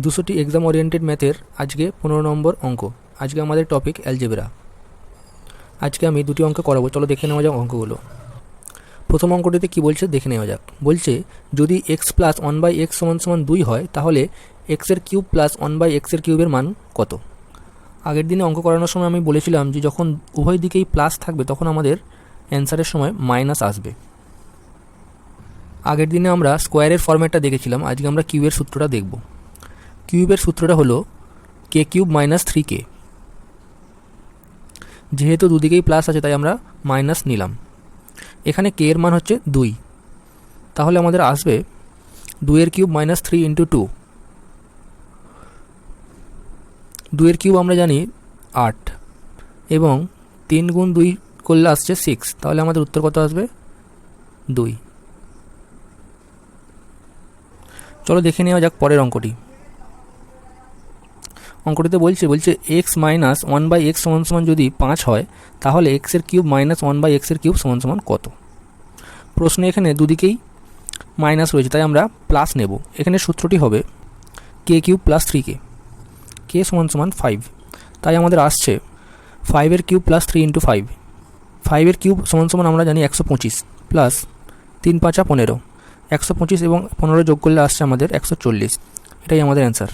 200টি exam oriented ম্যাথের আজকে 15 নম্বর অঙ্ক। আজকে আমাদের টপিক অ্যালজেব্রা। আজকে আমি দুটি অঙ্ক করাবো, চলো দেখে নেওয়া যাক অঙ্কগুলো। প্রথম অঙ্কটিতে কি বলছে দেখে নেওয়া যাক। বলছে যদি x প্লাস 1/x সমান 2 হয় তাহলে x এর কিউব প্লাস 1/x এর কিউবের মান কত। আগের দিনে অঙ্ক করানোর সময় আমি বলেছিলাম যে যখন উভয় দিকেই প্লাস থাকবে তখন আমাদের অ্যান্সারের সময় মাইনাস আসবে। আগের দিনে আমরা স্কোয়ারের ফরম্যাটটা দেখেছিলাম, আজকে আমরা কিউবের সূত্রটা দেখব। কিউবের সূত্রটা হলো কে কিউব মাইনাস 3k। যেহেতু দুদিকেই প্লাস আছে তাই আমরা মাইনাস নিলাম। এখানে কে এর মান হচ্ছে 2, তাহলে আমাদের আসবে 2 এর কিউব মাইনাস 3 ইন্টু 2। 2 এর কিউব আমরা জানি 8 এবং 3 গুণ 2 করলে আসছে 6, তাহলে আমাদের উত্তর কত আসবে 2। চলো দেখে নেওয়া যাক পরের অঙ্কটি। অঙ্কটিতে বলছে এক্স মাইনাস 1/x সমান যদি 5 হয় তাহলে এক্স এর কিউব মাইনাস 1/x এর কিউব সমান কত। প্রশ্নে এখানে দুদিকেই মাইনাস রয়েছে তাই আমরা প্লাস নেব। এখানে সূত্রটি হবে কে কিউব প্লাস 3k। কে সমান 5, তাই আমাদের আসছে 5 এর কিউব প্লাস 3 ইন্টু 5। 5 এর কিউব সমান আমরা জানি 125 প্লাস 3 5 15। 125 এবং 15 যোগ করলে আসছে আমাদের 140। এটাই আমাদের অ্যান্সার।